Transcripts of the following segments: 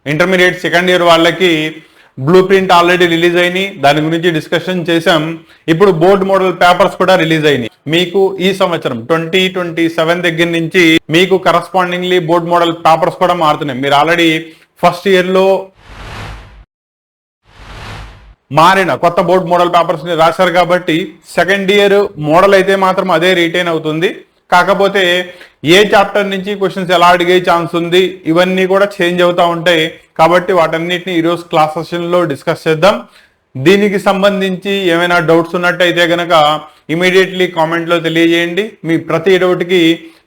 Intermediate second year వాళ్ళకి blue print already release అయినాయి, దాని గురించి డిస్కషన్ చేసాం. ఇప్పుడు బోర్డ్ మోడల్ పేపర్స్ కూడా రిలీజ్ అయినాయి. మీకు ఈ సంవత్సరం 2027 దగ్గర నుంచి మీకు కరస్పాండింగ్లీ బోర్డ్ మోడల్ పేపర్స్ కూడా మారుతున్నాయి. మీరు ఆల్రెడీ ఫస్ట్ ఇయర్ లో మారిన కొత్త బోర్డ్ మోడల్ పేపర్స్ ని రాశారు కాబట్టి సెకండ్ ఇయర్ మోడల్ అయితే మాత్రం అదే రిటైన్ అవుతుంది. కాకపోతే ఏ చాప్టర్ నుంచి క్వశ్చన్స్ ఎలా అడిగే ఛాన్స్ ఉంది ఇవన్నీ కూడా చేంజ్ అవుతూ ఉంటాయి. కాబట్టి వాటన్నిటిని ఈరోజు క్లాస్ సెషన్లో డిస్కస్ చేద్దాం. దీనికి సంబంధించి ఏమైనా డౌట్స్ ఉన్నట్టయితే కనుక ఇమీడియట్లీ కామెంట్లో తెలియజేయండి. మీ ప్రతి డౌట్కి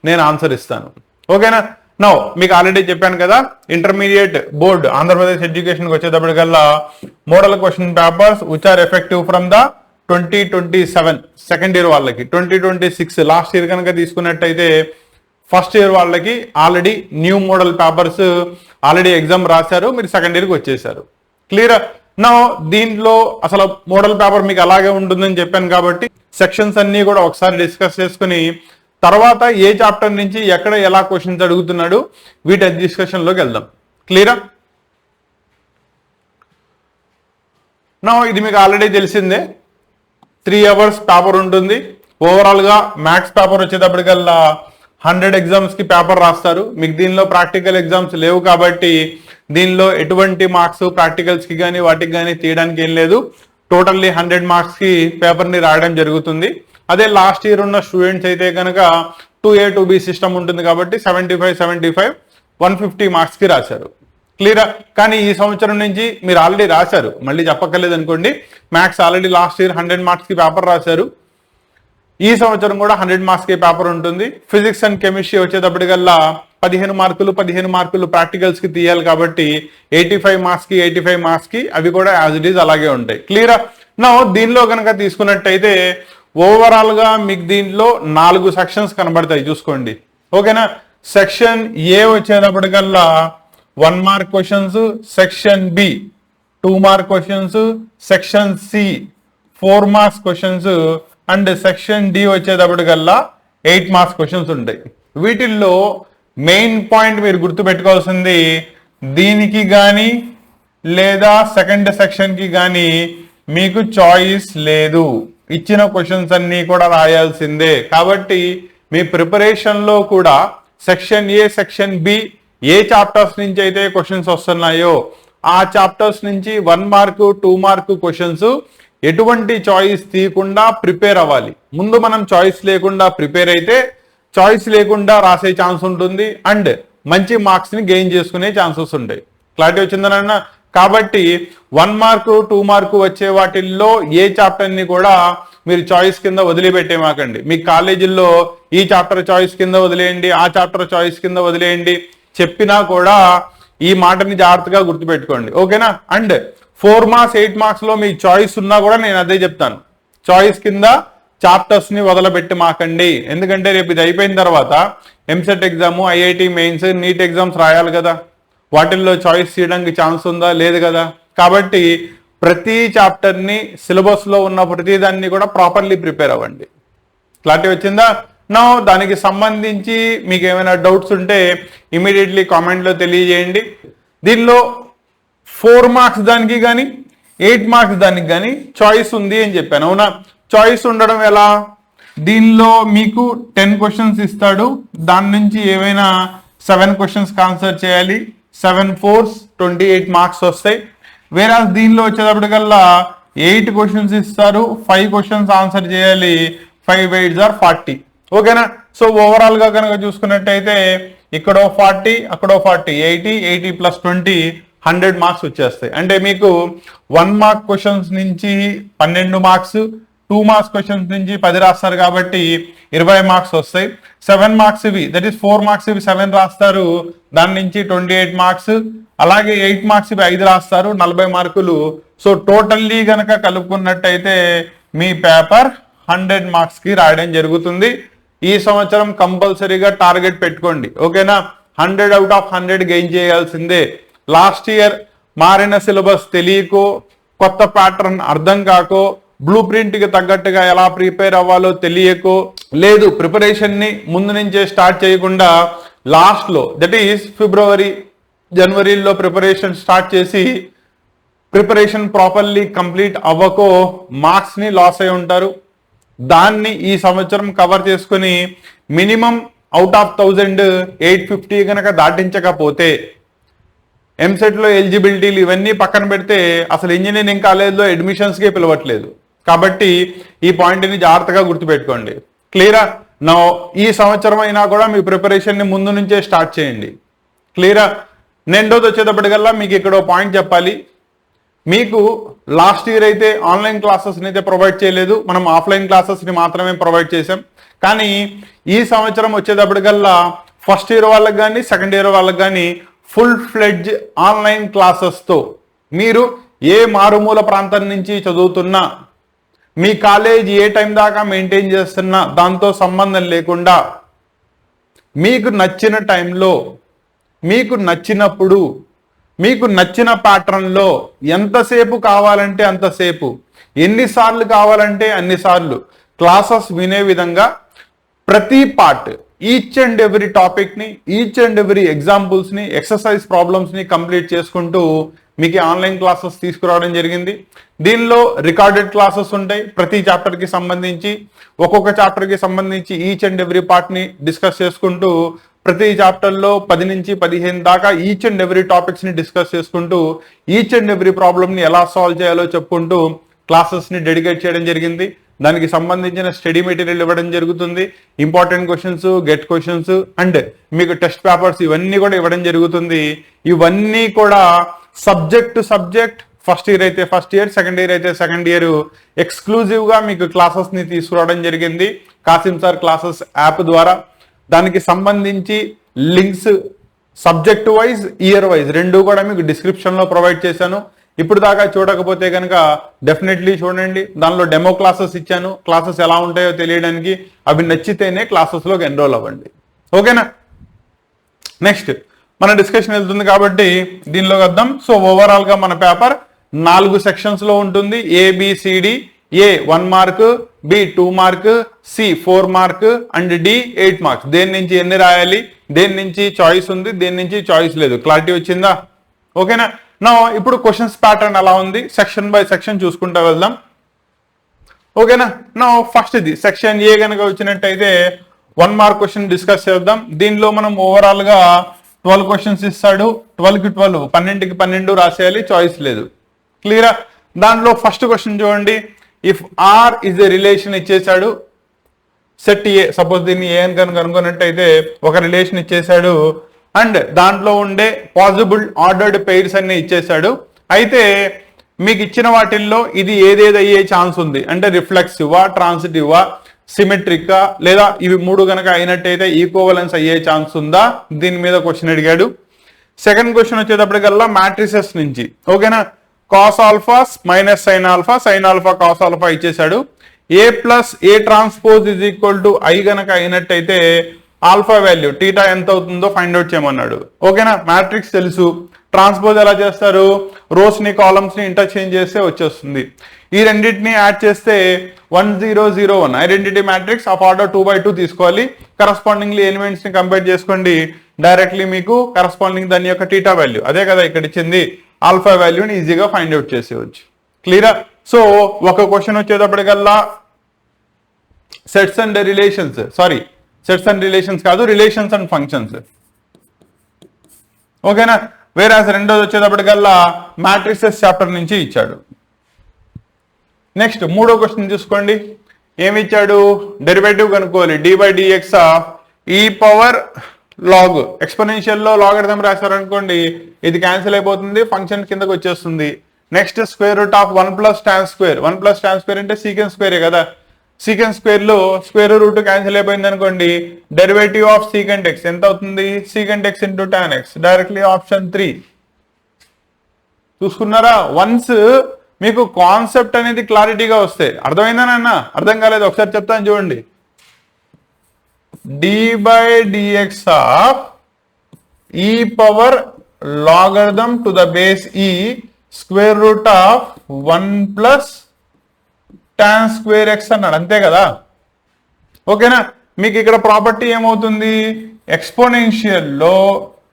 నేను ఆన్సర్ ఇస్తాను. ఓకేనా? నౌ మీకు ఆల్రెడీ చెప్పాను కదా, ఇంటర్మీడియట్ బోర్డ్ ఆంధ్రప్రదేశ్ ఎడ్యుకేషన్కి వచ్చేటప్పటికల్లా model question papers which are effective from the 2027 second year వాళ్ళకి, 2026 లాస్ట్ ఇయర్ కనుక తీసుకున్నట్టయితే ఫస్ట్ ఇయర్ వాళ్ళకి already new model papers already exam రాశారు, మీరు సెకండ్ ఇయర్కి వచ్చేసారు. క్లియర్? నా దీంట్లో అసలు మోడల్ పేపర్ మీకు అలాగే ఉంటుందని చెప్పాను కాబట్టి సెక్షన్స్ అన్ని కూడా ఒకసారి డిస్కస్ చేసుకుని తర్వాత ఏ చాప్టర్ నుంచి ఎక్కడ ఎలా క్వశ్చన్స్ అడుగుతున్నాడు వీటి డిస్కషన్లోకి వెళ్దాం. క్లియరా? నా ఇది మీకు ఆల్రెడీ తెలిసిందే, 3 hours పేపర్ ఉంటుంది. ఓవరాల్గా మ్యాథ్స్ పేపర్ వచ్చేటప్పటికల్లా 100 ఎగ్జామ్స్కి పేపర్ రాస్తారు. మీకు దీనిలో ప్రాక్టికల్ ఎగ్జామ్స్ లేవు కాబట్టి దీనిలో ఎటువంటి మార్క్స్ ప్రాక్టికల్స్కి కానీ వాటికి కానీ తీయడానికి ఏం లేదు. టోటల్లీ 100 మార్క్స్కి పేపర్ని రాయడం జరుగుతుంది. అదే లాస్ట్ ఇయర్ ఉన్న స్టూడెంట్స్ అయితే కనుక 2A 2B సిస్టమ్ ఉంటుంది కాబట్టి 75 150 మార్క్స్కి రాశారు. క్లియరా? కానీ ఈ సంవత్సరం నుంచి మీరు ఆల్రెడీ రాశారు, మళ్ళీ చెప్పక్కర్లేదు అనుకోండి. మ్యాథ్స్ ఆల్రెడీ లాస్ట్ ఇయర్ 100 మార్క్స్కి పేపర్ రాశారు. ఈ సంవత్సరం కూడా 100 మార్క్స్కి పేపర్ ఉంటుంది. ఫిజిక్స్ అండ్ కెమిస్ట్రీ వచ్చేటప్పటికల్లా 15 మార్కులు ప్రాక్టికల్స్కి తీయాలి కాబట్టి 85 మార్క్స్కి అవి కూడా యాజ్ ఇట్ ఈజ్ అలాగే ఉంటాయి. క్లియరా? నా దీనిలో కనుక తీసుకున్నట్టయితే ఓవరాల్గా మీకు దీంట్లో 4 సెక్షన్స్ కనబడతాయి, చూసుకోండి. ఓకేనా? సెక్షన్ ఏ వచ్చేటప్పటికల్లా 1 mark questions, section B 2 mark questions, section C 4 marks questions and section D వచ్చేటప్పటికల్లా 8 మార్క్స్ క్వశ్చన్స్ ఉంటాయి. వీటిల్లో మెయిన్ పాయింట్ మీరు గుర్తుపెట్టుకోవాల్సింది, దీనికి కానీ లేదా సెకండ్ సెక్షన్కి కానీ మీకు చాయిస్ లేదు. ఇచ్చిన క్వశ్చన్స్ అన్నీ కూడా రాయాల్సిందే. కాబట్టి మీ ప్రిపరేషన్లో కూడా సెక్షన్ ఏ సెక్షన్ బి ఏ చాప్టర్స్ నుంచి అయితే క్వశ్చన్స్ వస్తున్నాయో ఆ చాప్టర్స్ నుంచి 1 మార్కు 2 మార్కు క్వశ్చన్స్ ఎటువంటి చాయిస్ తీయకుండా ప్రిపేర్ అవ్వాలి. ముందు మనం చాయిస్ లేకుండా ప్రిపేర్ అయితే చాయిస్ లేకుండా రాసే ఛాన్స్ ఉంటుంది అండ్ మంచి మార్క్స్ని గెయిన్ చేసుకునే ఛాన్సెస్ ఉంటాయి. క్లారిటీ వచ్చిందనన్నా? కాబట్టి 1 మార్కు 2 మార్కు వచ్చే వాటిల్లో ఏ చాప్టర్ని కూడా మీరు చాయిస్ కింద వదిలిపెట్టేమాకండి. మీ కాలేజీల్లో ఈ చాప్టర్ చాయిస్ కింద వదిలేయండి, ఆ చాప్టర్ చాయిస్ కింద వదిలేయండి చెప్పినా కూడా ఈ మాటని జాగ్రత్తగా గుర్తుపెట్టుకోండి. ఓకేనా? అండ్ 4 మార్క్స్ 8 మార్క్స్లో మీ చాయిస్ ఉన్నా కూడా నేను అదే చెప్తాను, చాయిస్ కింద చాప్టర్స్ని వదలబెట్టి మాకండి. ఎందుకంటే రేపు ఇది అయిపోయిన తర్వాత EAMCET exam, IIT mains, NEET exams రాయాలి కదా, వాటిల్లో చాయిస్ చేయడానికి ఛాన్స్ ఉందా? లేదు కదా. కాబట్టి ప్రతి చాప్టర్ని సిలబస్లో ఉన్న ప్రతిదాన్ని కూడా ప్రాపర్లీ ప్రిపేర్ అవ్వండి. క్లారిటీ వచ్చిందా? నా దానికి సంబంధించి మీకు ఏమైనా డౌట్స్ ఉంటే ఇమీడియట్లీ కామెంట్లో తెలియజేయండి. దీనిలో 4 మార్క్స్ దానికి కానీ 8 మార్క్స్ దానికి కానీ చాయిస్ ఉంది అని చెప్పాను, అవునా? చాయిస్ ఉండడం ఎలా? దీనిలో మీకు 10 క్వశ్చన్స్ ఇస్తాడు, దాని నుంచి ఏవైనా 7 క్వశ్చన్స్కి ఆన్సర్ చేయాలి. 7 4s 28 మార్క్స్ వస్తాయి. వేరే దీనిలో వచ్చేటప్పటికల్లా 8 క్వశ్చన్స్ ఇస్తారు, 5 క్వశ్చన్స్ ఆన్సర్ చేయాలి. 5 8s are 40. ఓకేనా? సో ఓవరాల్గా కనుక చూసుకున్నట్టయితే ఇక్కడో 40 అక్కడో 40, 80 ప్లస్ 20 100 మార్క్స్ వచ్చేస్తాయి. అంటే మీకు 1 మార్క్ క్వశ్చన్స్ నుంచి 12 మార్క్స్, 2 మార్క్స్ క్వశ్చన్స్ నుంచి 10 రాస్తారు కాబట్టి 20 మార్క్స్ వస్తాయి. 7 మార్క్స్ ఇవి, దట్ ఈస్ 4 మార్క్స్ ఇవి 7 రాస్తారు, దాని నుంచి 28 మార్క్స్. అలాగే 8 మార్క్స్ ఇవి 5 రాస్తారు, 40 మార్కులు. సో టోటల్లీ కనుక కలుపుకున్నట్టయితే మీ పేపర్ 100 మార్క్స్కి రాయడం జరుగుతుంది. ఈ సంవత్సరం కంపల్సరీగా టార్గెట్ పెట్టుకోండి. ఓకేనా? 100 out of 100 గెయిన్ చేయాల్సిందే. లాస్ట్ ఇయర్ మారిన సిలబస్ తెలియకో, కొత్త ప్యాటర్న్ అర్థం కాకో, బ్లూ ప్రింట్కి తగ్గట్టుగా ఎలా ప్రిపేర్ అవ్వాలో తెలియకో, లేదు ప్రిపరేషన్ని ముందు నుంచే స్టార్ట్ చేయకుండా లాస్ట్లో దట్ ఈస్ ఫిబ్రవరి జనవరిలో ప్రిపరేషన్ స్టార్ట్ చేసి ప్రిపరేషన్ ప్రాపర్లీ కంప్లీట్ అవ్వకో మార్క్స్ని లాస్ అయి ఉంటారు. దాన్ని ఈ సంవత్సరం కవర్ చేసుకుని మినిమం అవుట్ ఆఫ్ 1850 కనుక దాటించకపోతే ఎంసెట్లో ఎలిజిబిలిటీలు ఇవన్నీ పక్కన పెడితే అసలు ఇంజనీరింగ్ కాలేజ్లో అడ్మిషన్స్కే పిలవట్లేదు. కాబట్టి ఈ పాయింట్ని జాగ్రత్తగా గుర్తుపెట్టుకోండి. క్లియరా? నా ఈ సంవత్సరం అయినా కూడా మీ ప్రిపరేషన్ని ముందు నుంచే స్టార్ట్ చేయండి. క్లియరా? రెండోది వచ్చేటప్పటికల్లా మీకు ఇక్కడ పాయింట్ చెప్పాలి. మీకు లాస్ట్ ఇయర్ అయితే ఆన్లైన్ క్లాసెస్ని అయితే ప్రొవైడ్ చేయలేదు, మనం ఆఫ్లైన్ క్లాసెస్ని మాత్రమే ప్రొవైడ్ చేసాం. కానీ ఈ సంవత్సరం వచ్చేటప్పటికల్లా ఫస్ట్ ఇయర్ వాళ్ళకి కానీ సెకండ్ ఇయర్ వాళ్ళకి కానీ ఫుల్ ఫ్లెడ్జ్ ఆన్లైన్ క్లాసెస్తో మీరు ఏ మారుమూల ప్రాంతం నుంచి చదువుతున్నా, మీ కాలేజ్ ఏ టైం దాకా మెయింటైన్ చేస్తున్నా దాంతో సంబంధం లేకుండా మీకు నచ్చిన టైంలో, మీకు నచ్చినప్పుడు, మీకు నచ్చిన ప్యాటర్న్లో ఎంతసేపు కావాలంటే అంతసేపు, ఎన్నిసార్లు కావాలంటే అన్నిసార్లు క్లాసెస్ వినే విధంగా ప్రతి పార్ట్, ఈచ్ అండ్ ఎవ్రీ టాపిక్ని, ఈచ్ అండ్ ఎవ్రీ ఎగ్జాంపుల్స్ని, ఎక్సర్సైజ్ ప్రాబ్లమ్స్ని కంప్లీట్ చేసుకుంటూ మీకు ఆన్లైన్ క్లాసెస్ తీసుకురావడం జరిగింది. దీనిలో రికార్డెడ్ క్లాసెస్ ఉంటాయి. ప్రతి చాప్టర్కి సంబంధించి ఒక్కొక్క చాప్టర్కి సంబంధించి ఈచ్ అండ్ ఎవ్రీ పార్ట్ని డిస్కస్ చేసుకుంటూ ప్రతి చాప్టర్లో 10 నుంచి 15 దాకా ఈచ్ అండ్ ఎవ్రీ టాపిక్స్ని డిస్కస్ చేసుకుంటూ ఈచ్ అండ్ ఎవ్రీ ప్రాబ్లమ్ని ఎలా సాల్వ్ చేయాలో చెప్పుకుంటూ క్లాసెస్ని డెడికేట్ చేయడం జరిగింది. దానికి సంబంధించిన స్టడీ మెటీరియల్ ఇవ్వడం జరుగుతుంది. Important questions, get questions and మీకు టెస్ట్ పేపర్స్ ఇవన్నీ కూడా ఇవ్వడం జరుగుతుంది. ఇవన్నీ కూడా subject to subject, first year అయితే ఫస్ట్ ఇయర్, సెకండ్ ఇయర్ అయితే సెకండ్ ఇయర్ ఎక్స్క్లూజివ్గా మీకు క్లాసెస్ని తీసుకురావడం జరిగింది కాసిం సార్ క్లాసెస్ యాప్ ద్వారా. దానికి సంబంధించి links subject wise, year wise రెండు కూడా మీకు డిస్క్రిప్షన్లో ప్రొవైడ్ చేశాను. ఇప్పుడు దాకా చూడకపోతే కనుక డెఫినెట్లీ చూడండి. దానిలో డెమో క్లాసెస్ ఇచ్చాను. క్లాసెస్ ఎలా ఉంటాయో తెలియడానికి అవి నచ్చితేనే క్లాసెస్లోకి ఎన్రోల్ అవ్వండి. ఓకేనా? నెక్స్ట్ మన డిస్కషన్ వెళ్తుంది కాబట్టి దీనిలోకి వద్దాం. సో ఓవరాల్గా మన పేపర్ 4 సెక్షన్స్లో ఉంటుంది. ABCD, A 1 mark, B 2 mark, C 4 mark and D 8 marks. దేని నుంచి ఎన్ని రాయాలి, దేని నుంచి చాయిస్ ఉంది, దేని నుంచి చాయిస్ లేదు. క్లారిటీ వచ్చిందా? ఓకేనా? నా ఇప్పుడు క్వశ్చన్స్ ప్యాటర్న్ ఎలా ఉంది సెక్షన్ బై సెక్షన్ చూసుకుంటా వెళ్దాం. ఓకేనా? నా ఫస్ట్ ఇది సెక్షన్ ఏ కనుక వచ్చినట్టయితే 1 మార్క్ క్వశ్చన్ డిస్కస్ చేద్దాం. దీనిలో మనం ఓవరాల్గా 12 క్వశ్చన్స్ ఇస్తాడు. 12కి 12, 12కి 12 రాసేయాలి, చాయిస్ లేదు. క్లియరా? దాంట్లో ఫస్ట్ క్వశ్చన్ చూడండి. If R is a relation ఇచ్చేసాడు, సెట్ ఏ, సపోజ్ దీన్ని ఏ అని కనుక అనుకున్నట్టయితే ఒక రిలేషన్ ఇచ్చేసాడు అండ్ దాంట్లో ఉండే పాసిబుల్ ఆర్డర్డ్ పెయిర్స్ అన్ని ఇచ్చేసాడు. అయితే మీకు ఇచ్చిన వాటిల్లో ఇది ఏదేది అయ్యే ఛాన్స్ ఉంది అంటే రిఫ్లెక్సివా, ట్రాన్సిటివా, సిమెట్రికా, లేదా ఇవి 3 కనుక అయినట్టయితే ఈక్వలెన్స్ అయ్యే ఛాన్స్ ఉందా, దీని మీద క్వశ్చన్ అడిగాడు. సెకండ్ క్వశ్చన్ వచ్చేటప్పటికల్లా మ్యాట్రిసెస్ నుంచి. ఓకేనా? Cos alpha minus sine alpha, sine alpha cos alpha ఇచ్చేసాడు. A plus A transpose is equal to I గనక అయినట్టయితే ఆల్ఫా వాల్యూ టీటా ఎంత అవుతుందో ఫైండ్ అవుట్ చేయమన్నాడు. ఓకేనా? మ్యాట్రిక్స్ తెలుసు, ట్రాన్స్పోజ్ ఎలా చేస్తారు, రోస్ ని కాలమ్స్ ని ఇంటర్చేంజ్ చేస్తే వచ్చేస్తుంది. ఈ రెండింటిని యాడ్ చేస్తే 1001 identity matrix of order 2x2 తీసుకోవాలి. కరస్పాండింగ్లీ ఎలిమెంట్స్ ని కంపేర్ చేసుకోండి. డైరెక్ట్లీ మీకు కరస్పాండింగ్ దాని యొక్క టీటా వాల్యూ అదే కదా ఇక్కడ ఇచ్చింది, ఆల్ఫా వాల్యూని ఈజీగా ఫైండ్ అవుట్ చేసేవచ్చు. క్లియరా? సో ఒక క్వశ్చన్ వచ్చేటప్పటికల్లా sets and relations, sorry sets and relations కాదు, రిలేషన్స్ అండ్ ఫంక్షన్స్. ఓకేనా? వేరే రెండోది వచ్చేటప్పటికల్లా మ్యాట్రిసెస్ చాప్టర్ నుంచి ఇచ్చాడు. నెక్స్ట్ మూడో క్వశ్చన్ చూసుకోండి. ఏమి ఇచ్చాడు? డెరివేటివ్ కనుక్కోవాలి. d/dx of e power log. ఎక్స్పోనెన్షియల్లో లాగరిథం రాశారనుకోండి ఇది క్యాన్సిల్ అయిపోతుంది, ఫంక్షన్ కిందకి వచ్చేస్తుంది. Next square root of 1 + tan square. 1 + tan square అంటే సీకెండ్ స్క్వేరే కదా. సీకెండ్ స్క్వేర్ లో స్క్వేర్ రూట్ క్యాన్సిల్ అయిపోయింది అనుకోండి, డెరివేటివ్ ఆఫ్ సీకెంట్ ఎక్స్ ఎంత అవుతుంది? Secant x into tan x. Directly option 3. చూసుకున్నారా? వన్స్ మీకు కాన్సెప్ట్ అనేది క్లారిటీగా వస్తే, అర్థమైందా నాన్న? అర్థం కాలేదు ఒకసారి చెప్తాను చూడండి. d/dx of e power logarithm to the base e square root of 1 + tan square x అన్నాడు, అంతే కదా. ఓకేనా? మీకు ఇక్కడ ప్రాపర్టీ ఏమవుతుంది? ఎక్స్పోనెన్షియల్లో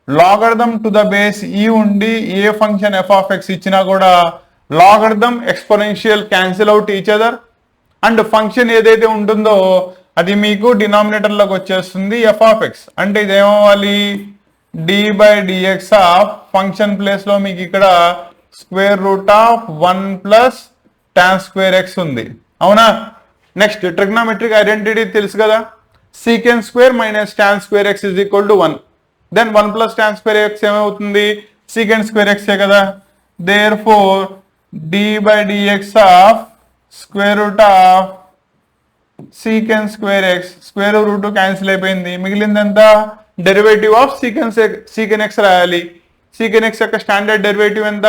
లాగరిథం టు ద బేస్ ఈ ఉండి ఏ ఫంక్షన్ ఎఫ్ ఆఫ్ ఎక్స్ ఇచ్చినా కూడా logarithm exponential cancel out each other and function ఏదైతే ఉంటుందో అది మీకు డినామినేటర్లోకి వచ్చేస్తుంది ఎఫ్ ఆఫ్ ఎక్స్. అంటే ఇదేమవ్వాలి d/dx ఆఫ్ ఫంక్షన్ ప్లేస్ లో మీకు ఇక్కడ square root of 1 + tan square x ఉంది, అవునా? నెక్స్ట్ ట్రిగ్నోమెట్రిక్ ఐడెంటిటీ తెలుసు కదా, secant square minus tan square x is equal to 1. Then 1 + tan square x ఏమవుతుంది, సీకెంట్ స్క్వేర్ ఎక్సే కదా. Therefore d/dx of square root of secant square x, square root cancel అయిపోయింది, మిగిలిందంతా derivative of secant x రాయాలి. Secant x యొక్క standard derivative ఎంత,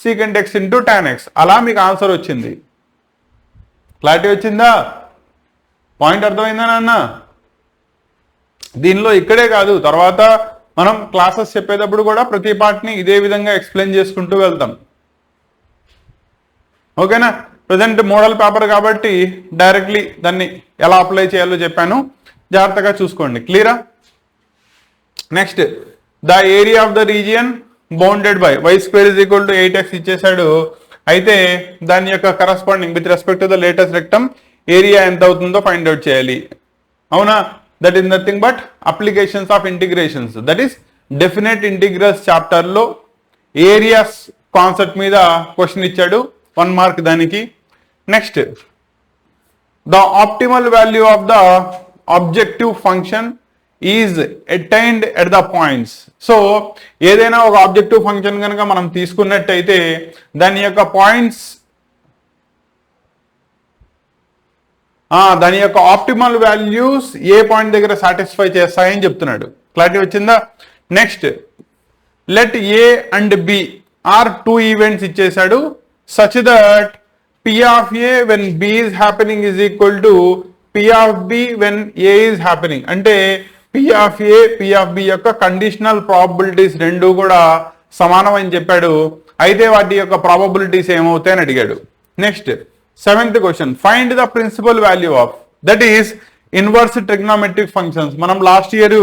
secant x into tan X. అలా మీకు ఆన్సర్ వచ్చింది. క్లారిటీ వచ్చిందా? పాయింట్ అర్థమైందా నాన్న? దీనిలో ఇక్కడే కాదు, తర్వాత మనం క్లాసెస్ చెప్పేటప్పుడు కూడా ప్రతి పార్ట్ని ఇదే విధంగా ఎక్స్ప్లెయిన్ చేసుకుంటూ వెళ్తాం. ఓకేనా? ప్రజెంట్ మోడల్ పేపర్ కాబట్టి డైరెక్ట్లీ దాన్ని ఎలా అప్లై చేయాలో చెప్పాను, జాగ్రత్తగా చూసుకోండి. క్లియరా? Next the area of the region bounded by y² = 8x ఇచ్చేసాడు. అయితే దాని యొక్క corresponding with respect to the latus rectum area ఎంత అవుతుందో ఫైండ్ అవుట్ చేయాలి, అవునా? That is nothing but applications of integrations. That is definite integrals chapter లో areas concept మీద క్వశ్చన్ ఇచ్చాడు, 1 మార్క్ దానికి. Next the optimal value of the objective function is attained at the points. So ఏదైనా ఒక objective function కనుక మనం తీసుకున్నట్టయితే దాని యొక్క పాయింట్స్, దాని యొక్క ఆప్టిమల్ వాల్యూస్ ఏ పాయింట్ దగ్గర సాటిస్ఫై చేస్తాయని చెప్తున్నాడు. క్లారిటీ వచ్చిందా? Next let A and B are 2 events ఇచ్చేసాడు, such that P of A when B is happening is equal to P of B when A is happening. అంటే P of A, P of B యొక్క conditional probabilities రెండు కూడా సమానం అని చెప్పాడు. అయితే వాటి యొక్క ప్రాబబిలిటీస్ ఏమవుతాయని అడిగాడు. Next 7th question, find the principal value of, that is inverse trigonometric functions. మనం లాస్ట్ ఇయర్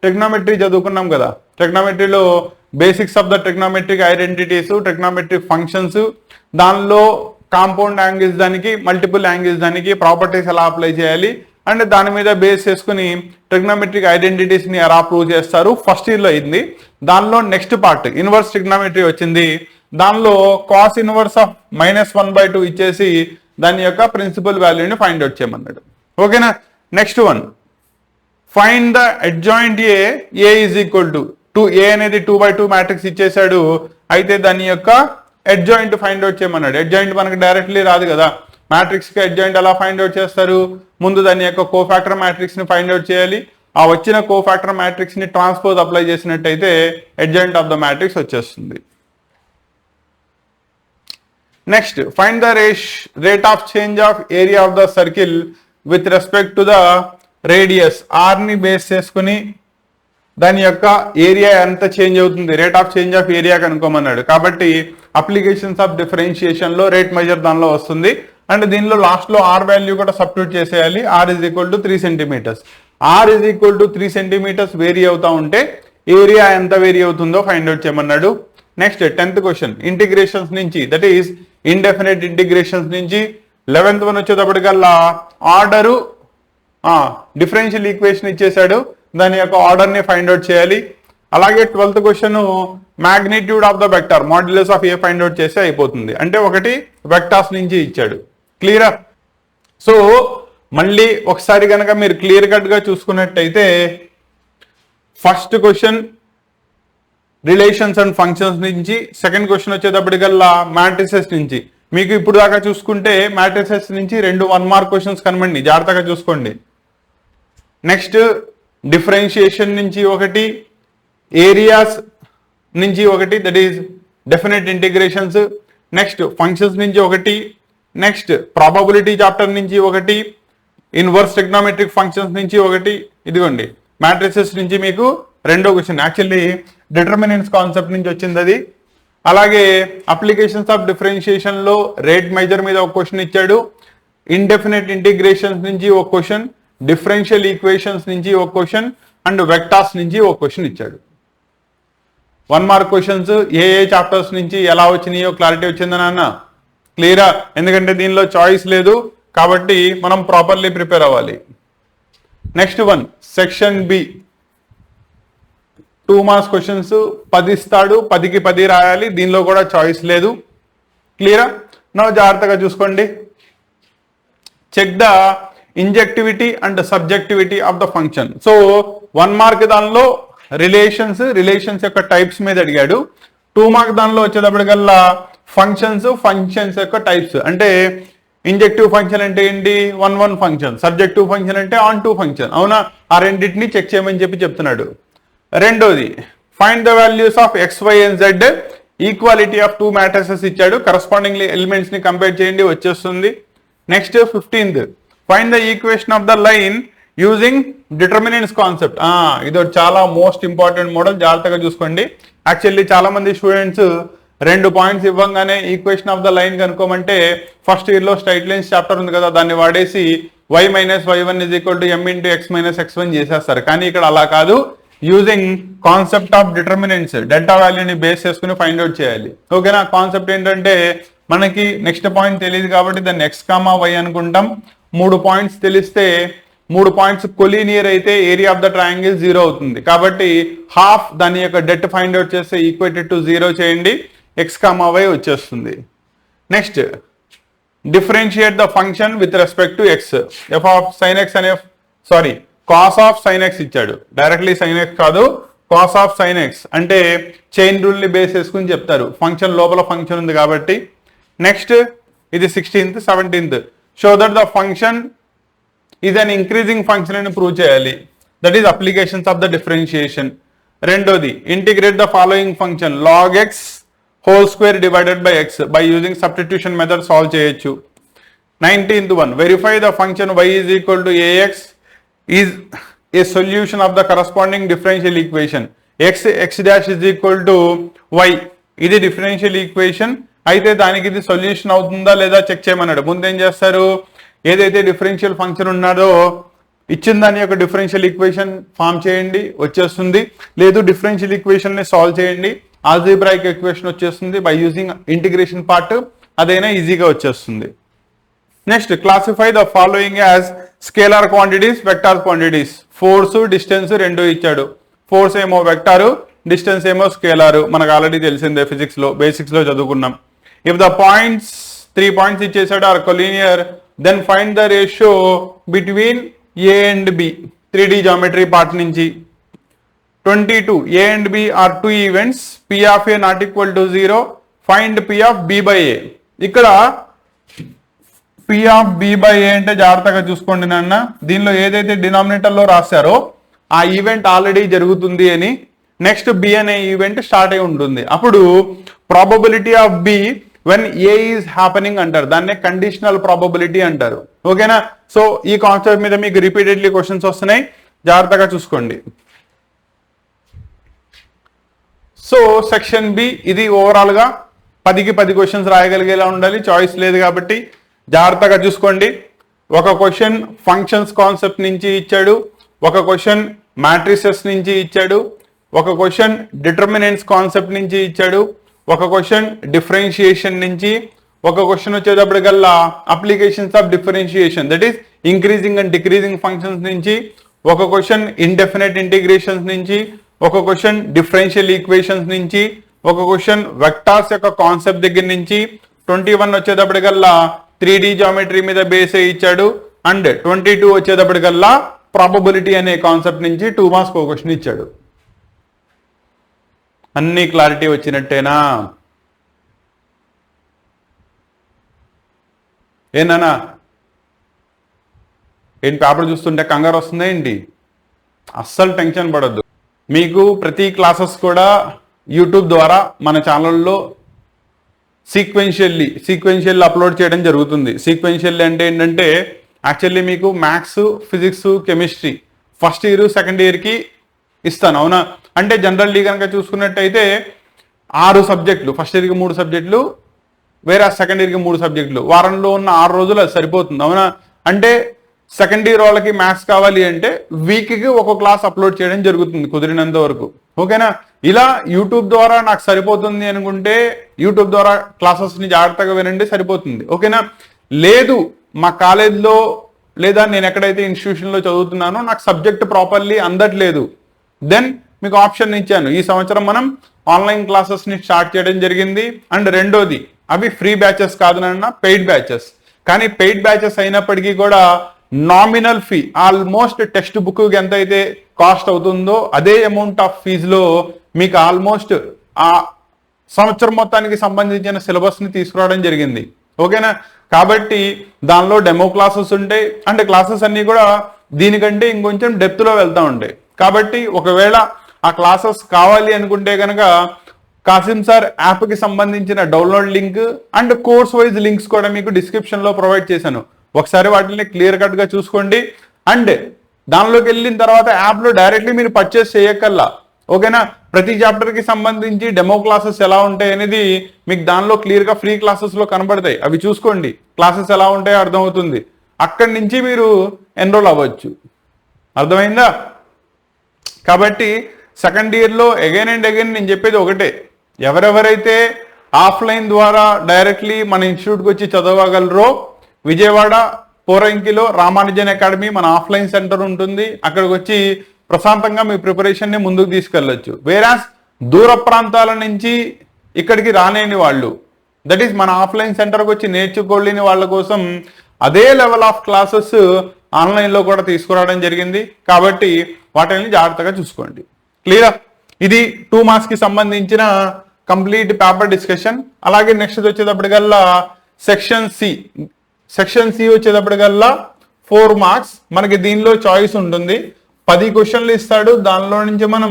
ట్రిగ్నోమెట్రీ చదువుకున్నాం కదా. ట్రిగ్నోమెట్రీలో basics of the trigonometric identities, trigonometric functions, దానిలో కాంపౌండ్ యాంగిల్స్ దానికి, మల్టిపుల్ యాంగిల్స్ దానికి ప్రాపర్టీస్ ఎలా అప్లై చేయాలి అండ్ దాని మీద బేస్ చేసుకుని ట్రిగ్నోమెట్రిక్ ఐడెంటిటీస్ ని ఎలా ప్రూవ్ చేస్తారు ఫస్ట్ ఇయర్ లో అయింది. దానిలో నెక్స్ట్ పార్ట్ ఇన్వర్స్ ట్రిగ్నోమెట్రీ వచ్చింది. దానిలో కాస్ ఇన్వర్స్ ఆఫ్ -1/2 ఇచ్చేసి దాని యొక్క ప్రిన్సిపల్ వాల్యూని ఫైండ్ అవుట్ చేయమన్నాడు. ఓకేనా? Next one, find the adjoint A is equal to A అనేది 2/2 మ్యాట్రిక్స్ ఇచ్చేసాడు. అయితే దాని యొక్క అడ్జాయింట్ ఫైండ్ అవుట్ చేయమన్నాడు. అడ్జాయింట్ మనకు డైరెక్ట్లీ రాదు కదా, మ్యాట్రిక్స్ కి అడ్జాయింట్ ఎలా ఫైండ్ అవుట్ చేస్తారు, ముందు దాని యొక్క కోఫాక్టర్ మ్యాట్రిక్స్ ని ఫైండ్ అవుట్ చేయాలి. ఆ వచ్చిన కోఫాక్టర్ మ్యాట్రిక్స్ ని ట్రాన్స్పోజ్ అప్లై చేసినట్టయితే అడ్జాయింట్ ఆఫ్ ద మ్యాట్రిక్స్ వచ్చేస్తుంది. Next find the rate of change of area of the circle with respect to the radius. R ని బేస్ చేసుకుని దాని యొక్క ఏరియా ఎంత చేంజ్ అవుతుంది, rate of change of area కనుక్కోమన్నాడు. కాబట్టి అప్లికేషన్స్ ఆఫ్ డిఫరెన్షియేషన్ లో రేట్ మెజర్ దానిలో వస్తుంది. అండ్ దీనిలో లాస్ట్ లో ఆర్ వాల్యూ కూడా సబ్స్టిట్యూట్ చేసేయాలి. R is equal to 3 centimetres. R is equal to 3 centimetres vary అవుతా ఉంటే ఏరియా ఎంత వేరీ అవుతుందో ఫైండ్ అవుట్ చేయమన్నాడు. నెక్స్ట్ 10th క్వశ్చన్, ఇంటిగ్రేషన్స్ నుంచి, దట్ ఈస్ ఇండెఫినెట్ ఇంటిగ్రేషన్స్ నుంచి 11th వన్ వచ్చేటప్పటికల్లా ఆర్డరు డిఫరెన్షియల్ ఈక్వేషన్ ఇచ్చేసాడు, దాని యొక్క ఆర్డర్ ని ఫైండ్ అవుట్ చేయాలి. అలాగే 12th question magnitude of the vector modulus of A find out చేస్తే అయిపోతుంది. అంటే ఒకటి వెక్టార్స్ నుంచి ఇచ్చాడు. క్లియరా? సో మళ్ళీ ఒకసారి కనుక మీరు క్లియర్ కట్ గా చూసుకున్నట్టయితే first question relations and functions నుంచి, సెకండ్ క్వశ్చన్ వచ్చేటప్పటికల్లా మ్యాట్రిసెస్ నుంచి. మీకు ఇప్పుడు దాకా చూసుకుంటే మ్యాట్రిసెస్ నుంచి 2 1 మార్క్ క్వశ్చన్స్ కనబండి, జాగ్రత్తగా చూసుకోండి. నెక్స్ట్ డిఫరెన్షియేషన్ నుంచి ఒకటి, ఏరియాస్ నుంచి ఒకటి, that is definite integrations. Next functions నుంచి ఒకటి, నెక్స్ట్ ప్రాబబిలిటీ చాప్టర్ నుంచి ఒకటి, ఇన్వర్స్ ట్రిగ్నోమెట్రిక్ ఫంక్షన్స్ నుంచి ఒకటి. ఇదిగోండి మ్యాట్రిసెస్ నుంచి మీకు రెండో క్వశ్చన్, యాక్చువల్లీ డిటర్మినెంట్స్ కాన్సెప్ట్ నుంచి వచ్చింది అది. అలాగే అప్లికేషన్స్ ఆఫ్ డిఫరెన్షియేషన్ లో రేట్ మెజర్ మీద ఒక క్వశ్చన్ ఇచ్చాడు. ఇండెఫినెట్ ఇంటిగ్రేషన్స్ నుంచి ఒక క్వశ్చన్, డిఫరెన్షియల్ ఈక్వేషన్స్ నుంచి ఒక క్వశ్చన్ అండ్ వెక్టార్స్ నుంచి ఒక క్వశ్చన్ ఇచ్చాడు. 1 మార్క్ క్వశ్చన్స్ ఏ చాప్టర్స్ నుంచి ఎలా వచ్చినాయో క్లారిటీ వచ్చిందని అన్న క్లియరా? ఎందుకంటే దీనిలో చాయిస్ లేదు కాబట్టి మనం ప్రాపర్లీ ప్రిపేర్ అవ్వాలి. Next one section B 2 marks questions 10 ఇస్తాడు, 10కి 10 రాయాలి. దీనిలో కూడా చాయిస్ లేదు. క్లియరా? నా జాగ్రత్తగా చూసుకోండి. Check the injectivity and subjectivity of the function. So 1 mark దానిలో రిలేషన్స్ యొక్క టైప్స్ మీద అడిగాడు. 2 మార్క్ దానిలో వచ్చేటప్పటికల్లా ఫంక్షన్స్ యొక్క టైప్స్. అంటే ఇంజెక్టివ్ ఫంక్షన్ అంటే ఏంటి? 1 ఫంక్షన్. సబ్జెక్టివ్ ఫంక్షన్ అంటే ఆన్ 2 ఫంక్షన్. అవునా? ఆ రెండింటిని చెక్ చేయమని చెప్తున్నాడు. రెండోది find the values of x, y and z, equality of 2 matrices ఇచ్చాడు. కరస్పాండింగ్ ఎలిమెంట్స్ ని కంపేర్ చేయండి, వచ్చేస్తుంది. Next 15th find the equation of the line using determinants concept. ఇది చాలా మోస్ట్ ఇంపార్టెంట్ మోడల్, జాగ్రత్తగా చూసుకోండి. యాక్చువల్లీ చాలా మంది స్టూడెంట్స్ 2 పాయింట్స్ ఇవ్వంగానే ఈక్వేషన్ ఆఫ్ ద లైన్ కనుక్కోమంటే ఫస్ట్ ఇయర్ లో స్ట్రైట్ లైన్స్ చాప్టర్ ఉంది కదా, దాన్ని వాడేసి y minus y1 is equal to m into x minus x1 చేసేస్తారు. కానీ ఇక్కడ అలా కాదు. Using concept of determinants, delta వాల్యూని బేస్ చేసుకుని ఫైండ్ అవుట్ చేయాలి. ఓకేనా? కాన్సెప్ట్ ఏంటంటే మనకి నెక్స్ట్ పాయింట్ తెలియదు కాబట్టి దాన్ని x, y అనుకుంటాం. 3 పాయింట్స్ తెలిస్తే 3 పాయింట్స్ కొలీనియర్ అయితే ఏరియా ఆఫ్ ద ట్రయాంగిల్ 0 అవుతుంది. కాబట్టి హాఫ్ దాని యొక్క డెట్ ఫైండ్ అవుట్ చేస్తే ఈక్వేటెడ్ టు 0 చేయండి, x, y వచ్చేస్తుంది. Next differentiate the function with respect to x. f of sin x అనే కాస్ ఆఫ్ సైన్ ఎక్స్ ఇచ్చాడు. డైరెక్ట్లీ సైన్ ఎక్స్ కాదు, కాస్ ఆఫ్ సైన్ ఎక్స్ అంటే chain rule ని base చేసుకుని చెప్తారు. ఫంక్షన్ లోపల ఫంక్షన్ ఉంది కాబట్టి. నెక్స్ట్ ఇది 16th 17th show that the function is an increasing function అని ప్రూవ్ చేయాలి. That is applications of the differentiation. రెండోది integrate the following function log x whole square divided by x by using substitution method solve చేయొచ్చు. 19th one verify the function y is equal to ax is a solution of the corresponding differential equation x dash is equal to y. ఇది differential equation అయితే దానికి ఇది solution అవుతుందా లేదా check చేయమన్నాడు. ముందు ఏం చేస్తారు? ఏదైతే డిఫరెన్షియల్ ఫంక్షన్ ఉన్నాడో ఇచ్చిన దాని యొక్క డిఫరెన్షియల్ ఈక్వేషన్ ఫామ్ చేయండి, వచ్చేస్తుంది. లేదు డిఫరెన్షియల్ ఈక్వేషన్ ని సాల్వ్ చేయండి, ఆల్జీబ్రాయిక్ ఈక్వేషన్ వచ్చేస్తుంది. బై యూజింగ్ ఇంటిగ్రేషన్ పార్ట్ అదైనా ఈజీగా వచ్చేస్తుంది. Next classify the following as scalar quantities, vector quantities. Force, distance రెండు ఇచ్చాడు. ఫోర్స్ ఏమో వెక్టారు, డిస్టెన్స్ ఏమో స్కేలారు. మనకు ఆల్రెడీ తెలిసిందే, ఫిజిక్స్ లో బేసిక్స్ లో చదువుకున్నాం. ఇఫ్ ద పాయింట్స్ 3 పాయింట్స్ ఇచ్చేసాడు are collinear, then find the ratio between A and B. 3D geometry part నుంచి 22 A and B are 2 events, P of A not equal to 0, find P of B by A. ఇక్కడ P of B by A అంటే జాగ్రత్తగా చూసుకోండి నాన్న. దీనిలో ఏదైతే denominator లో రాశారో ఆ ఈవెంట్ ఆల్రెడీ జరుగుతుంది అని, నెక్స్ట్ బి అనే ఈవెంట్ స్టార్ట్ అయి ఉంటుంది. అప్పుడు probability of B when A is happening అంటారు. దాన్నే కండిషనల్ ప్రాబబిలిటీ అంటారు. ఓకేనా? సో ఈ కాన్సెప్ట్ మీద మీకు రిపీటెడ్లీ క్వశ్చన్స్ వస్తున్నాయి, జాగ్రత్తగా చూసుకోండి. సో సెక్షన్ బి ఇది ఓవరాల్ గా 10కి 10 క్వశ్చన్స్ రాయగలిగేలా ఉండాలి. చాయిస్ లేదు కాబట్టి జాగ్రత్తగా చూసుకోండి. ఒక క్వశ్చన్ ఫంక్షన్స్ కాన్సెప్ట్ నుంచి ఇచ్చాడు, ఒక క్వశ్చన్ మ్యాట్రిసెస్ నుంచి ఇచ్చాడు, ఒక క్వశ్చన్ డిటర్మినెంట్స్ కాన్సెప్ట్ నుంచి ఇచ్చాడు, ఒక క్వశ్చన్ డిఫరెన్షియేషన్ నుంచి, ఒక క్వశ్చన్ వచ్చేటప్పటికల్లా applications of differentiation that is increasing and decreasing functions నుంచి, ఒక క్వశ్చన్ ఇండెఫినెట్ ఇంటిగ్రేషన్స్ నుంచి, ఒక క్వశ్చన్ డిఫరెన్షియల్ ఈక్వేషన్స్ నుంచి, ఒక క్వశ్చన్ వెక్టార్స్ యొక్క కాన్సెప్ట్ దగ్గర నుంచి, 21 వచ్చేటప్పటికల్లా 3D జామెట్రీ మీద బేస్ అయ్యి ఇచ్చాడు, అండ్ 22 వచ్చేటప్పటికల్లా ప్రాబబిలిటీ అనే కాన్సెప్ట్ నుంచి 2 మార్క్స్ ఒక క్వశ్చన్ ఇచ్చాడు. అన్ని క్లారిటీ వచ్చినట్టేనా? ఏనా? ఏంటి పేపర్ చూస్తుంటే కంగారు వస్తుందా ఏంటి? అస్సలు టెన్షన్ పడద్దు. మీకు ప్రతి క్లాసెస్ కూడా యూట్యూబ్ ద్వారా మన ఛానల్లో సీక్వెన్షియల్ అప్లోడ్ చేయడం జరుగుతుంది. సీక్వెన్షియల్ అంటే ఏంటంటే యాక్చువల్లీ మీకు maths, physics, chemistry first year second ఇయర్కి ఇస్తాను. అవునా? అంటే జనరల్లీ కనుక చూసుకున్నట్టయితే 6 సబ్జెక్టులు, ఫస్ట్ ఇయర్కి 3 సబ్జెక్టులు, వేరే సెకండ్ ఇయర్కి 3 సబ్జెక్టులు, వారంలో ఉన్న 6 రోజులు అది సరిపోతుంది. అవునా? అంటే సెకండ్ ఇయర్ వాళ్ళకి మ్యాథ్స్ కావాలి అంటే వీక్కి ఒక క్లాస్ అప్లోడ్ చేయడం జరుగుతుంది కుదిరినంత వరకు. ఓకేనా? ఇలా యూట్యూబ్ ద్వారా నాకు సరిపోతుంది అనుకుంటే యూట్యూబ్ ద్వారా క్లాసెస్ని జాగ్రత్తగా వినండి, సరిపోతుంది. ఓకేనా? లేదు మా కాలేజ్లో లేదా నేను ఎక్కడైతే ఇన్స్టిట్యూషన్లో చదువుతున్నానో నాకు సబ్జెక్ట్ ప్రాపర్లీ అందట్లేదు, దెన్ మీకు ఆప్షన్ ఇచ్చాను. ఈ సంవత్సరం మనం ఆన్లైన్ క్లాసెస్ని స్టార్ట్ చేయడం జరిగింది. అండ్ రెండోది, అవి ఫ్రీ బ్యాచెస్ కాదు నాన్న, పెయిడ్ బ్యాచెస్. కానీ పెయిడ్ బ్యాచెస్ అయినప్పటికీ కూడా nominal fee, almost text book ఎంత అయితే కాస్ట్ అవుతుందో అదే అమౌంట్ ఆఫ్ ఫీజులో మీకు ఆల్మోస్ట్ ఆ సంవత్సరం మొత్తానికి సంబంధించిన సిలబస్ని తీసుకురావడం జరిగింది. ఓకేనా? కాబట్టి దానిలో డెమో క్లాసెస్ ఉంటాయి, అంటే క్లాసెస్ అన్నీ కూడా దీనికంటే ఇంకొంచెం డెప్త్లో వెళ్తూ ఉంటాయి. కాబట్టి ఒకవేళ ఆ క్లాసెస్ కావాలి అనుకుంటే కనుక కాసిం సార్ యాప్కి సంబంధించిన download link and course wise links కూడా మీకు డిస్క్రిప్షన్లో ప్రొవైడ్ చేశాను. ఒకసారి వాటిని క్లియర్ కట్గా చూసుకోండి. అండ్ దానిలోకి వెళ్ళిన తర్వాత యాప్లో డైరెక్ట్లీ మీరు పర్చేస్ చేయక్కల్లా. ఓకేనా? ప్రతి చాప్టర్కి సంబంధించి డెమో క్లాసెస్ ఎలా ఉంటాయి అనేది మీకు దానిలో క్లియర్గా ఫ్రీ క్లాసెస్లో కనబడతాయి. అవి చూసుకోండి, క్లాసెస్ ఎలా ఉంటాయో అర్థమవుతుంది. అక్కడి నుంచి మీరు ఎన్రోల్ అవ్వచ్చు. అర్థమైందా? కాబట్టి సెకండ్ ఇయర్లో అగైన్ అండ్ అగైన్ నేను చెప్పేది ఒకటే, ఎవరెవరైతే ఆఫ్లైన్ ద్వారా డైరెక్ట్లీ మన ఇన్స్టిట్యూట్కి వచ్చి చదవగలరో విజయవాడ పోరంకిలో రామానుజన్ అకాడమీ మన ఆఫ్లైన్ సెంటర్ ఉంటుంది. అక్కడికి వచ్చి ప్రశాంతంగా మీ ప్రిపరేషన్ని ముందుకు తీసుకెళ్ళొచ్చు. వేరాస్ దూర ప్రాంతాల నుంచి ఇక్కడికి రాలేని వాళ్ళు, దట్ ఈస్ మన ఆఫ్లైన్ సెంటర్కి వచ్చి నేర్చుకోలేని వాళ్ళ కోసం అదే లెవెల్ ఆఫ్ క్లాసెస్ ఆన్లైన్లో కూడా తీసుకురావడం జరిగింది. కాబట్టి వాటిని జాగ్రత్తగా చూసుకోండి. క్లియరా? ఇది 2 మార్క్స్కి సంబంధించిన కంప్లీట్ పేపర్ డిస్కషన్. అలాగే నెక్స్ట్ వచ్చేటప్పటికల్లా సెక్షన్ సి వచ్చేటప్పటికల్లా 4 మార్క్స్. మనకి దీనిలో చాయిస్ ఉంటుంది, 10 క్వశ్చన్లు ఇస్తాడు. దానిలో నుంచి మనం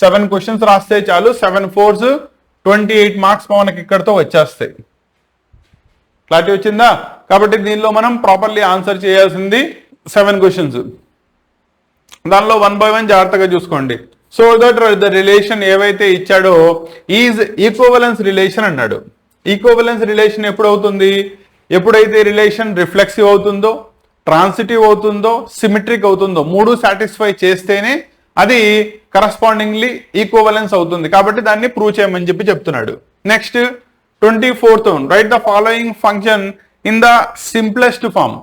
7 క్వశ్చన్స్ రాస్తే చాలు. 7 4s 28 మార్క్స్ మనకి ఇక్కడతో వచ్చేస్తాయి. క్లారిటీ వచ్చిందా? కాబట్టి దీనిలో మనం ప్రాపర్లీ ఆన్సర్ చేయాల్సింది 7 క్వశ్చన్స్. దానిలో 1 by 1 జాగ్రత్తగా చూసుకోండి. సో దట్ ద రిలేషన్ ఏవైతే ఇచ్చాడో ఈజ్ ఈక్వలెన్స్ రిలేషన్ అన్నాడు. ఈక్వలెన్స్ రిలేషన్ ఎప్పుడు అవుతుంది? ఎప్పుడైతే రిలేషన్ రిఫ్లెక్సివ్ అవుతుందో, ట్రాన్సిటివ్ అవుతుందో, సిమెట్రిక్ అవుతుందో, 3 సాటిస్ఫై చేస్తేనే అది కరస్పాండింగ్లీ ఈక్వలెన్స్ అవుతుంది. కాబట్టి దాన్ని ప్రూవ్ చేయమని చెప్తున్నాడు. Next 24th one, write the following function in the simplest form.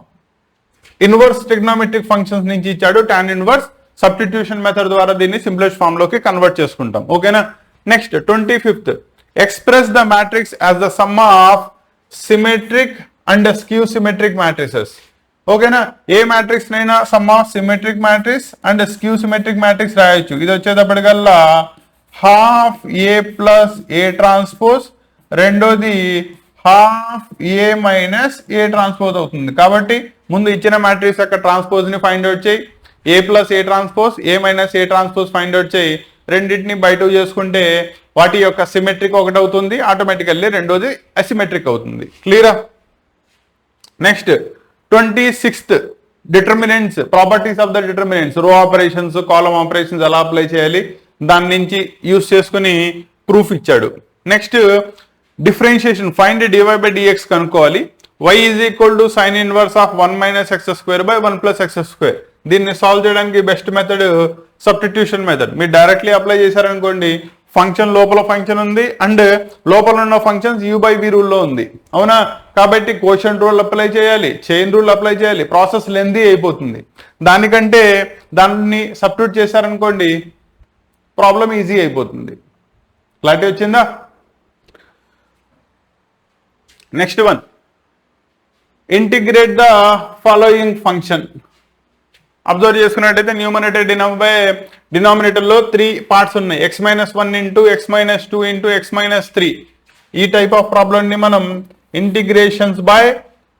Inverse trigonometric functions నుంచి ఇచ్చాడు. టాన్ ఇన్వర్స్ సబ్స్టిట్యూషన్ మెథడ్ ద్వారా దీన్ని సింప్లెస్ట్ ఫామ్ లోకి కన్వర్ట్ చేసుకుంటాం. ఓకేనా? Next 25th, express the matrix as the sum of symmetric and skew symmetric matrices. ఓకేనా? ఏ matrix నైనా sum of symmetric matrix and skew symmetric matrix రాయొచ్చు. ఇది వచ్చేటప్పటికల్లా half A plus A transpose, రెండోది half A minus A transpose అవుతుంది. కాబట్టి ముందు ఇచ్చిన మ్యాట్రిక్స్ యొక్క ట్రాన్స్పోజ్ ని ఫైండ్ అవుట్ చేయి, A plus A transpose, A minus A transpose find out చేయి. రెండింటిని బై 2 చేసుకుంటే వాటి యొక్క సిమెట్రిక్ ఒకటి అవుతుంది, ఆటోమేటికల్లీ రెండోది అసిమెట్రిక్ అవుతుంది. క్లియరా? Next 26th, determinants, properties of the determinants, row operations, column operations ఎలా అప్లై చేయాలి దాని నుంచి యూస్ చేసుకుని ప్రూఫ్ ఇచ్చాడు. Next differentiation, find dy by dx కనుక్కోవాలి. y is equal to sine inverse of 1 minus x square by 1 plus x square. దీన్ని solve చేయడానికి best method substitution method. మీరు డైరెక్ట్లీ అప్లై చేశారనుకోండి, ఫంక్షన్ లోపల ఫంక్షన్ ఉంది and లోపల ఉన్న ఫంక్షన్స్ u బై v రూల్లో ఉంది. అవునా? కాబట్టి కోషంట్ రూల్ అప్లై చేయాలి, చైన్ రూల్ అప్లై చేయాలి, ప్రాసెస్ లెందీ అయిపోతుంది. దానికంటే దాన్ని సబ్స్టిట్యూట్ చేశారనుకోండి ప్రాబ్లం ఈజీ అయిపోతుంది. క్లారిటీ వచ్చిందా? Next one, integrate the following function. Observe చేసుకున్నట్టయితే న్యూమరేటర్ డినామినేటర్ లో 3 పార్ట్స్ ఉన్నాయి. x-1 into x-2 into x-3. ఈ టైప్ ఆఫ్ ప్రాబ్లం ని మనం integrations by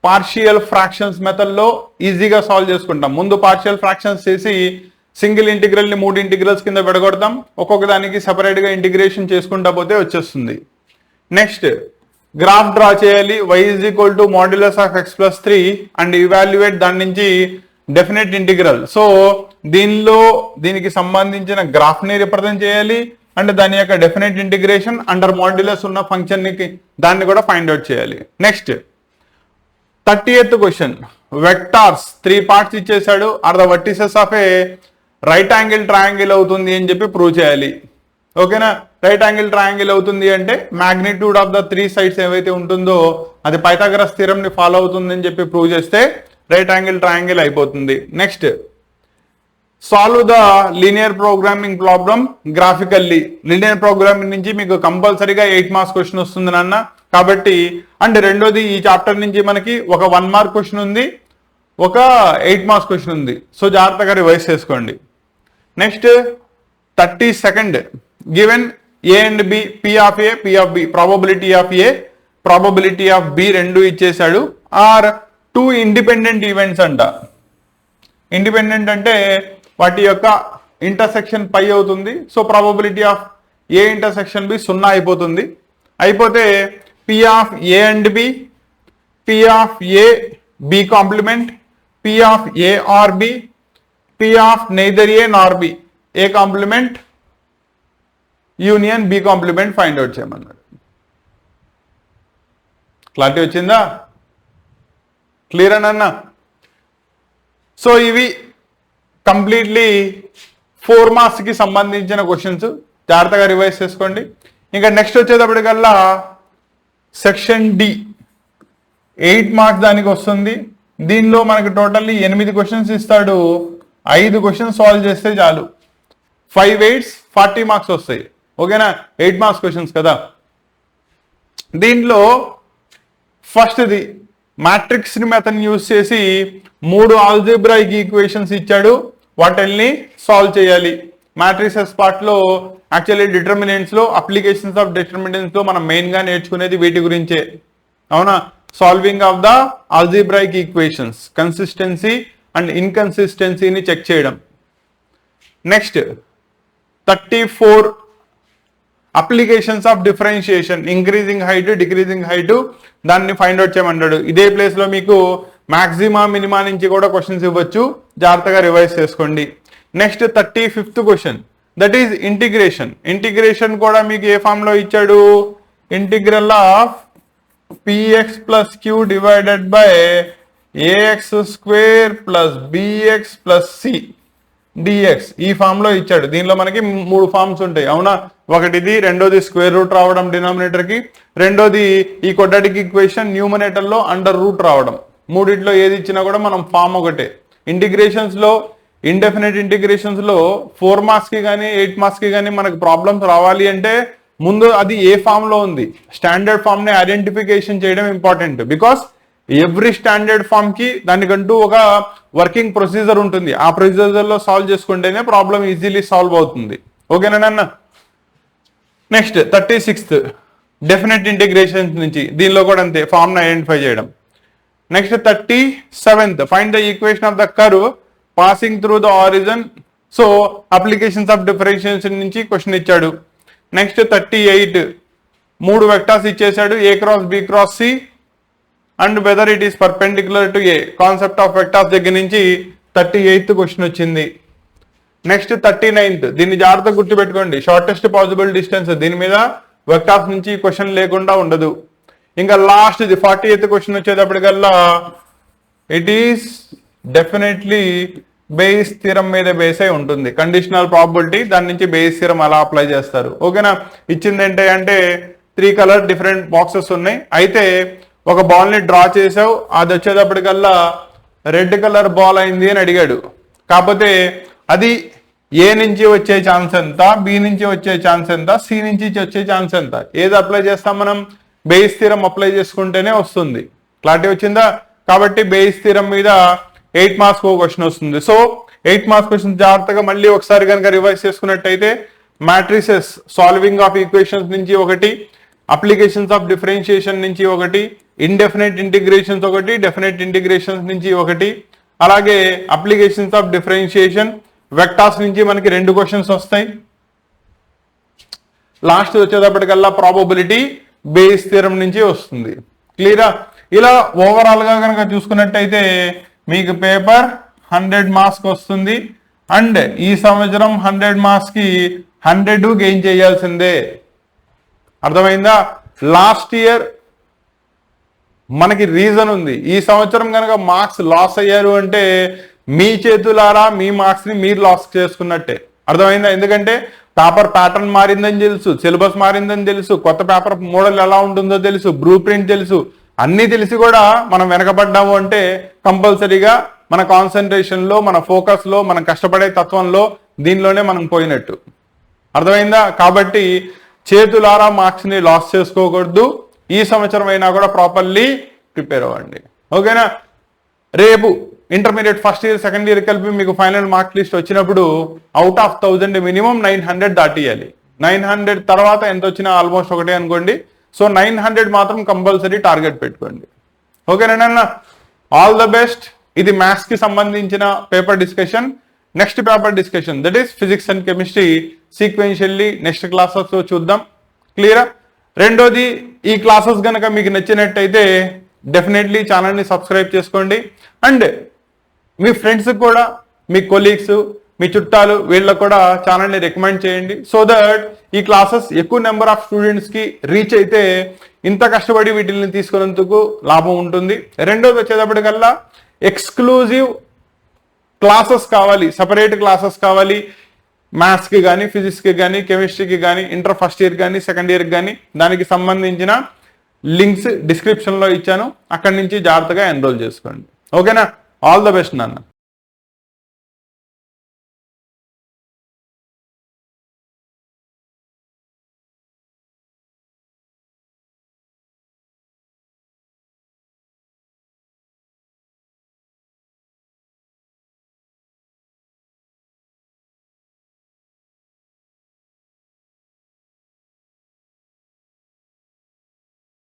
partial fractions method లో ఈజీగా సాల్వ్ చేసుకుంటాం. ముందు పార్షియల్ ఫ్రాక్షన్స్ చేసి సింగిల్ ఇంటిగ్రల్ ని 3 ఇంటిగ్రల్స్ కింద విడగొడతాం. ఒక్కొక్క దానికి సెపరేట్ గా ఇంటిగ్రేషన్ చేసుకుంటా పోతే వచ్చేస్తుంది. నెక్స్ట్ గ్రాఫ్ డ్రా చేయాలి. y is equal to modulus of x plus 3 and evaluate దాని నుంచి డెఫినెట్ ఇంటిగ్రల్. సో దీనికి సంబంధించిన గ్రాఫ్ ని రిప్రజెంట్ చేయాలి అండ్ దాని యొక్క డెఫినెట్ ఇంటిగ్రేషన్ అండర్ మాడ్యులస్ ఉన్న ఫంక్షన్ ని దాన్ని కూడా ఫైండ్ అవుట్ చేయాలి. Next 30th question, vectors 3 parts ఇచ్చేసాడు. Are the vertices of a right angle triangle అవుతుంది అని చెప్పి ప్రూవ్ చేయాలి. ఓకేనా? రైట్ యాంగిల్ ట్రయాంగిల్ అవుతుంది అంటే మ్యాగ్నిట్యూడ్ ఆఫ్ ద 3 సైడ్స్ ఏవైతే ఉంటుందో అది పైథాగరస్ థియరమ్ ని ఫాలో అవుతుంది అని చెప్పి ప్రూవ్ చేస్తే రైట్ యాంగిల్ ట్రయాంగిల్ అయిపోతుంది. Next, solve the linear programming problem graphically. Linear programming నుంచి మీకు కంపల్సరీగా 8 మార్క్స్ క్వశ్చన్ వస్తుంది నాన్న. కాబట్టి అండ్ రెండోది ఈ చాప్టర్ నుంచి మనకి ఒక 1 మార్క్ క్వశ్చన్ ఉంది, ఒక 8 మార్క్స్ క్వశ్చన్ ఉంది. సో జాగ్రత్తగా రివైజ్ చేసుకోండి. Next 32nd, given A and B, P of A, P of B, probability of A, probability of B రెండు ఇచ్చేసాడు. ఆర్ 2 ఇండిపెండెంట్ ఈవెంట్స్ అంట. ఇండిపెండెంట్ అంటే వాటి యొక్క ఇంటర్సెక్షన్ పై అవుతుంది. So probability of A intersection B 0 అయిపోతుంది. అయిపోతే P of A and B, P of A B complement, P of A or B, P of neither A nor B, A complement union B complement find out చేయమన్నాడు. Clarity వచ్చిందా? Clear అన్న? So ఇవి completely 4 marks కి సంబంధించిన questions. జాగ్రత్తగా revise చేసుకోండి. ఇంకా next వచ్చేటప్పటికల్లా సెక్షన్ డి 8 మార్క్స్ దానికి వస్తుంది. దీనిలో మనకి టోటల్లీ 8 క్వశ్చన్స్ ఇస్తాడు. 5 క్వశ్చన్స్ సాల్వ్ చేస్తే చాలు. 5 8s 40 మార్క్స్ వస్తాయి. ఓకేనా? 8 మార్క్స్ క్వశ్చన్స్ కదా. దీంట్లో ఫస్ట్ది మ్యాట్రిక్స్ మెథడ్ యూజ్ చేసి 3 ఆల్జీబ్రాయిక్ ఈక్వేషన్స్ ఇచ్చాడు. వాటిల్ని సాల్వ్ చేయాలి. మ్యాట్రిసెస్ పార్ట్ లో యాక్చువల్లీ డిటర్మినెంట్స్ లో, అప్లికేషన్స్ ఆఫ్ డిటర్మినెంట్స్ లో మనం మెయిన్ గా నేర్చుకునేది వీటి గురించే. అవునా? Solving of the algebraic equations, consistency and ఇన్కన్సిస్టెన్సీని చెక్ చేయడం. Next 34 applications of differentiation, increasing height, decreasing height, దాన్ని ఫైండ్ అవుట్ చేయమన్నాడు. ఇదే ప్లేస్ లో మీకు మాక్సిమా మినిమా నుంచి కూడా క్వశ్చన్స్ ఇవ్వచ్చు. జాగ్రత్తగా రివైజ్ చేసుకోండి. Next 35th question, that is integration. Integration కూడా మీకు ఏ ఫామ్ లో ఇచ్చాడు? Integral of px plus q divided by ax square plus bx plus c dx, ఈ ఫామ్ లో ఇచ్చాడు. దీనిలో మనకి 3 ఫార్మ్స్ ఉంటాయి. అవునా? ఒకటిది, రెండోది స్క్వేర్ రూట్ రావడం డినామినేటర్ కి, రెండోది ఈ క్వాడ్రాటిక్ ఈక్వేషన్ న్యూమరేటర్ లో అండర్ రూట్ రావడం. మూడిట్లో ఏది ఇచ్చినా కూడా మనం ఫామ్ ఒకటే. ఇంటిగ్రేషన్స్ లో, ఇండెఫినెట్ ఇంటిగ్రేషన్స్ లో 4 మార్క్స్ కి కానీ 8 మార్క్స్ కి కానీ మనకు ప్రాబ్లమ్స్ రావాలి అంటే ముందు అది ఏ ఫామ్ లో ఉంది, స్టాండర్డ్ ఫామ్ ని ఐడెంటిఫికేషన్ చేయడం important. Because every standard form కి దానికంటూ ఒక వర్కింగ్ ప్రొసీజర్ ఉంటుంది. ఆ ప్రొసీజర్ లో సాల్వ్ చేసుకుంటేనే ప్రాబ్లం ఈజీలీ సాల్వ్ అవుతుంది. ఓకేనా? నెక్స్ట్ 36th డెఫినెట్ ఇంటిగ్రేషన్ నుంచి, దీనిలో కూడా అంతే, ఫామ్ ని ఐడెంటిఫై చేయడం. Next 37th find the equation of the curve passing through the origin. So applications of differentiation నుంచి క్వశ్చన్ ఇచ్చాడు. నెక్స్ట్ 38 3 వెక్టార్స్ ఇచ్చేసాడు, A cross B cross C and whether it is perpendicular to A. Concept of vectors దగ్గర నుంచి 38th question వచ్చింది. Next 39th, దీన్ని జాగ్రత్తగా గుర్తుపెట్టుకోండి, shortest possible distance. దీని మీద వెక్టార్స్ నుంచి క్వశ్చన్ లేకుండా ఉండదు. ఇంకా లాస్ట్ ఇది 40th క్వశ్చన్ వచ్చేటప్పటికల్లా it is definitely Bayes theorem మీద బేస్ అయి ఉంటుంది. కండిషనల్ ప్రాబబిలిటీ, దాని నుంచి బేస్ థియరం అలా అప్లై చేస్తారు. ఓకేనా? ఇచ్చింది ఏంటంటే 3 కలర్ డిఫరెంట్ బాక్సెస్ ఉన్నాయి. అయితే ఒక బాల్ ని డ్రా చేసావు, అది వచ్చేటప్పటికల్లా రెడ్ కలర్ బాల్ అయింది అని అడిగాడు. కాకపోతే అది ఏ నుంచి వచ్చే ఛాన్స్ ఎంత, బి నుంచి వచ్చే ఛాన్స్ ఎంత, సి నుంచి వచ్చే ఛాన్స్ ఎంత, ఏది అప్లై చేస్తాం మనం? బేస్ థియరం అప్లై చేసుకుంటేనే వస్తుంది. క్లారిటీ వచ్చిందా? కాబట్టి బేస్ థియరం మీద 8 మార్క్స్ క్వశ్చన్ వస్తుంది. సో 8 మార్క్స్ క్వశ్చన్ జాగ్రత్తగా మళ్ళీ ఒకసారి కనుక రివైజ్ చేసుకున్నట్టయితే, మ్యాట్రిసెస్ సాల్వింగ్ ఆఫ్ ఈక్వేషన్స్ నుంచి ఒకటి, అప్లికేషన్స్ ఆఫ్ డిఫరెన్షియేషన్ నుంచి ఒకటి, ఇండెఫినెట్ ఇంటిగ్రేషన్స్ ఒకటి, డెఫినెట్ ఇంటిగ్రేషన్స్ నుంచి ఒకటి, అలాగే అప్లికేషన్స్ ఆఫ్ డిఫరెన్షియేషన్ వెక్టార్స్ నుంచి మనకి 2 క్వశ్చన్స్ వస్తాయి. లాస్ట్ వచ్చేటప్పటికల్లా ప్రాబబిలిటీ బేస్ థియరం నుంచి వస్తుంది. క్లియరా? ఇలా ఓవరాల్ గా కనుక చూసుకున్నట్టయితే మీకు పేపర్ 100 మార్క్స్ వస్తుంది. అండ్ ఈ సంవత్సరం 100 మార్క్స్ కి 100 గెయిన్ చేయాల్సిందే. అర్థమైందా? లాస్ట్ ఇయర్ మనకి రీజన్ ఉంది. ఈ సంవత్సరం కనుక మార్క్స్ లాస్ అయ్యారు అంటే మీ చేతులారా మీ మార్క్స్ ని మీరు లాస్ చేసుకున్నట్టే. అర్థమైందా? ఎందుకంటే పేపర్ ప్యాటర్న్ మారిందని తెలుసు, సిలబస్ మారిందని తెలుసు, కొత్త పేపర్ మోడల్ ఎలా ఉంటుందో తెలుసు, బ్లూ ప్రింట్ తెలుసు, అన్ని తెలిసి కూడా మనం వెనకబడ్డాము అంటే కంపల్సరీగా మన కాన్సన్ట్రేషన్ లో, మన ఫోకస్ లో, మనం కష్టపడే తత్వంలో దీనిలోనే మనం పోయినట్టు. అర్థమైందా? కాబట్టి చేతులారా మార్క్స్ ని లాస్ చేసుకోకూడదు. ఈ సంవత్సరం అయినా కూడా ప్రాపర్లీ ప్రిపేర్ అవ్వండి. ఓకేనా? రేపు intermediate first year second year కలిపి మీకు ఫైనల్ మార్క్ లిస్ట్ వచ్చినప్పుడు అవుట్ ఆఫ్ 1000 మినిమం 900 దాటియాలి. 900 తర్వాత ఎంత వచ్చినా ఆల్మోస్ట్ ఒకటే అనుకోండి. సో 900 మాత్రం కంపల్సరీ టార్గెట్ పెట్టుకోండి. ఓకేనా? All the best. ఇది మ్యాథ్స్ కి సంబంధించిన paper discussion. Next paper discussion that is physics and chemistry sequentially next classes లో చూద్దాం. క్లియరా? రెండోది, ఈ క్లాసెస్ కనుక మీకు నచ్చినట్టయితే డెఫినెట్లీ ఛానల్ని సబ్స్క్రైబ్ చేసుకోండి. అండ్ మీ ఫ్రెండ్స్ కూడా, మీ కొలీగ్స్, మీ చుట్టాలు వీళ్ళకు కూడా ఛానల్ని రికమెండ్ చేయండి. సో దట్ ఈ క్లాసెస్ ఎక్కువ నెంబర్ ఆఫ్ స్టూడెంట్స్కి రీచ్ అయితే ఇంత కష్టపడి వీటిని తీసుకున్నందుకు లాభం ఉంటుంది. రెండోది వచ్చేటప్పటికల్లా ఎక్స్క్లూజివ్ క్లాసెస్ కావాలి, సపరేట్ క్లాసెస్ కావాలి. మ్యాథ్స్కి కానీ, ఫిజిక్స్కి కానీ, కెమిస్ట్రీకి కానీ, ఇంటర్ ఫస్ట్ ఇయర్ కానీ, సెకండ్ ఇయర్కి కానీ, దానికి సంబంధించిన లింక్స్ డిస్క్రిప్షన్లో ఇచ్చాను. అక్కడి నుంచి జాగ్రత్తగా ఎన్రోల్ చేసుకోండి. ఓకేనా? ఆల్ ద బెస్ట్ నాన్న.